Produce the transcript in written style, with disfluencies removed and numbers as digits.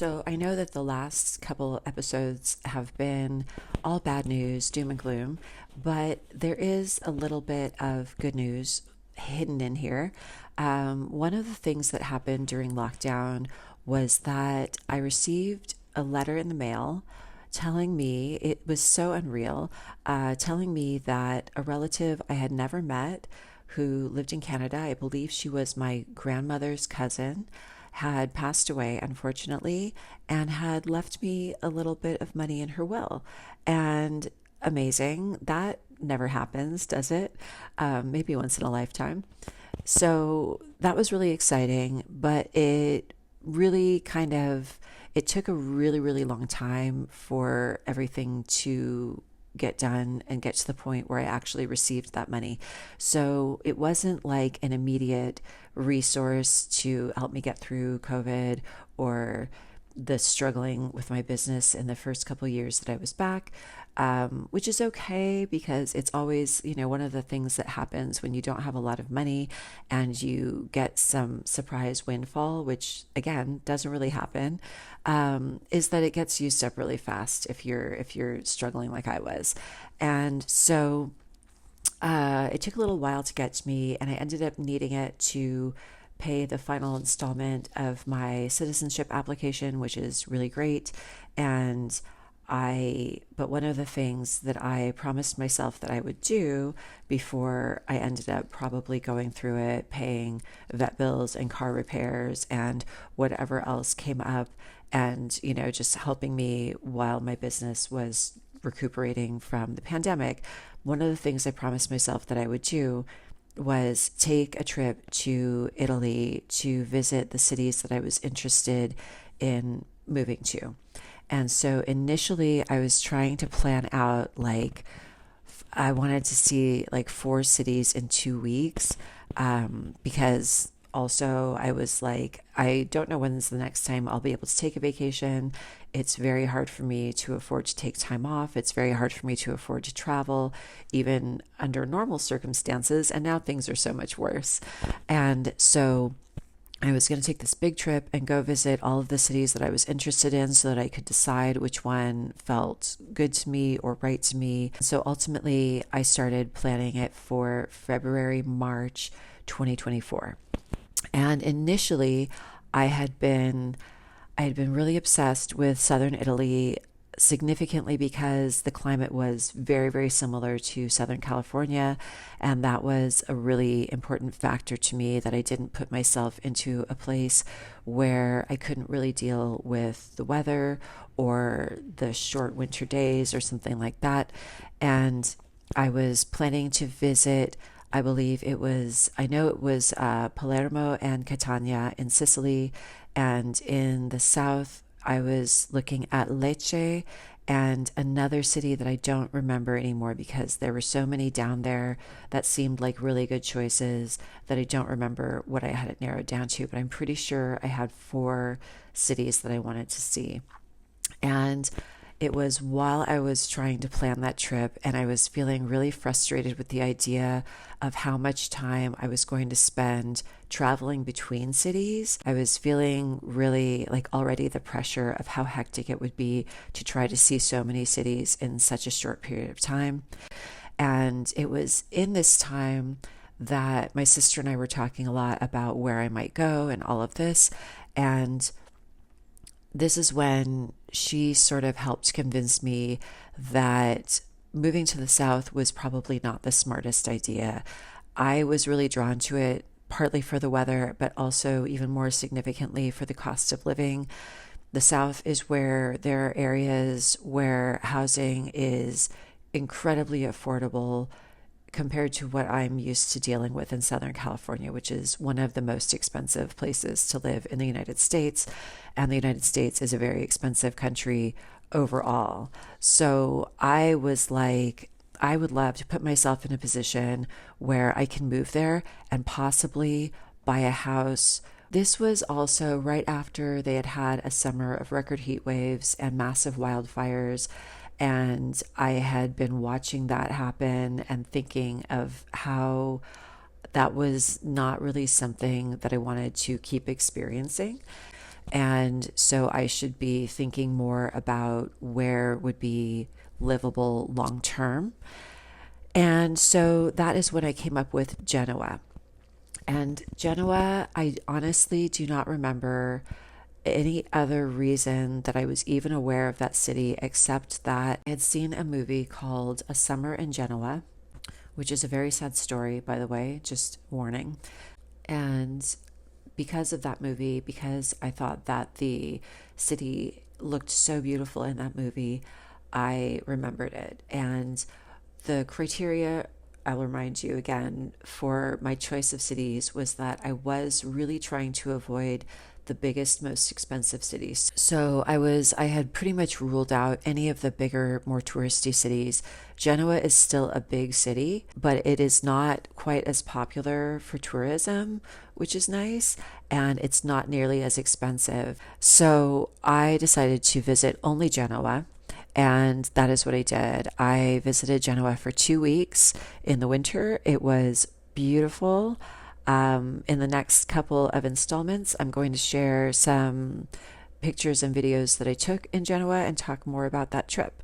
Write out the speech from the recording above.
So I know that the last couple episodes have been all bad news, doom and gloom, but there is a little bit of good news hidden in here. One of the things that happened during lockdown was that I received a letter in the mail telling me it was so unreal, telling me that a relative I had never met who lived in Canada, I believe she was my grandmother's cousin, had passed away, unfortunately, and had left me a little bit of money in her will. And amazing. That never happens, does it? Maybe once in a lifetime. So that was really exciting, but really kind of it took a really long time for everything to get done and get to the point where I actually received that money. So it wasn't like an immediate resource to help me get through COVID or the struggling with my business in the first couple of years that I was back, which is okay because it's always, one of the things that happens when you don't have a lot of money and you get some surprise windfall, which again doesn't really happen, is that it gets used up really fast if you're struggling like I was, and so it took a little while to get to me, and I ended up needing it to pay the final installment of my citizenship application, which is really great. But one of the things that I promised myself that I would do before I ended up probably going through it, paying vet bills and car repairs and whatever else came up, and, just helping me while my business was recuperating from the pandemic. One of the things I promised myself that I would do was take a trip to Italy to visit the cities that I was interested in moving to. And so initially I was trying to plan out I wanted to see like 4 cities in 2 weeks, because also I was like, I don't know when's the next time I'll be able to take a vacation. It's very hard for me to afford to take time off. It's very hard for me to afford to travel, even under normal circumstances. And now things are so much worse. And so I was going to take this big trip and go visit all of the cities that I was interested in so that I could decide which one felt good to me or right to me. So ultimately, I started planning it for February, March 2024. And initially, I had been I had been really obsessed with southern Italy, significantly because the climate was very similar to Southern California. And that was a really important factor to me, that I didn't put myself into a place where I couldn't really deal with the weather or the short winter days or something like that. And I was planning to visit, I know it was Palermo and Catania in Sicily. And in the south, I was looking at Lecce and another city that I don't remember anymore because there were so many down there that seemed like really good choices that I don't remember what I had it narrowed down to. But I'm pretty sure I had 4 cities that I wanted to see. And it was while I was trying to plan that trip, and I was feeling really frustrated with the idea of how much time I was going to spend traveling between cities. I was feeling really like already the pressure of how hectic it would be to try to see so many cities in such a short period of time. And it was in this time that my sister and I were talking a lot about where I might go and all of this. And this is when she sort of helped convince me that moving to the South was probably not the smartest idea. I was really drawn to it, partly for the weather, but also even more significantly for the cost of living. The South is where there are areas where housing is incredibly affordable compared to what I'm used to dealing with in Southern California, which is one of the most expensive places to live in the United States. And the United States is a very expensive country overall. So I was like, I would love to put myself in a position where I can move there and possibly buy a house. This was also right after they had had a summer of record heat waves and massive wildfires. And I had been watching that happen and thinking of how that was not really something that I wanted to keep experiencing. And so I should be thinking more about where would be livable long term. And so that is when I came up with Genoa. And Genoa, I honestly do not remember any other reason that I was even aware of that city except that I had seen a movie called A Summer in Genoa, which is a very sad story, by the way, just warning. And because of that movie, because I thought that the city looked so beautiful in that movie, I remembered it. And the criteria, I'll remind you again, for my choice of cities was that I was really trying to avoid the biggest, most expensive cities. So I had pretty much ruled out any of the bigger, more touristy cities. Genoa is still a big city, but it is not quite as popular for tourism, which is nice, and it's not nearly as expensive. So I decided to visit only Genoa. And that is what I did. I visited Genoa for 2 weeks in the winter. It was beautiful. In the next couple of installments, I'm going to share some pictures and videos that I took in Genoa and talk more about that trip.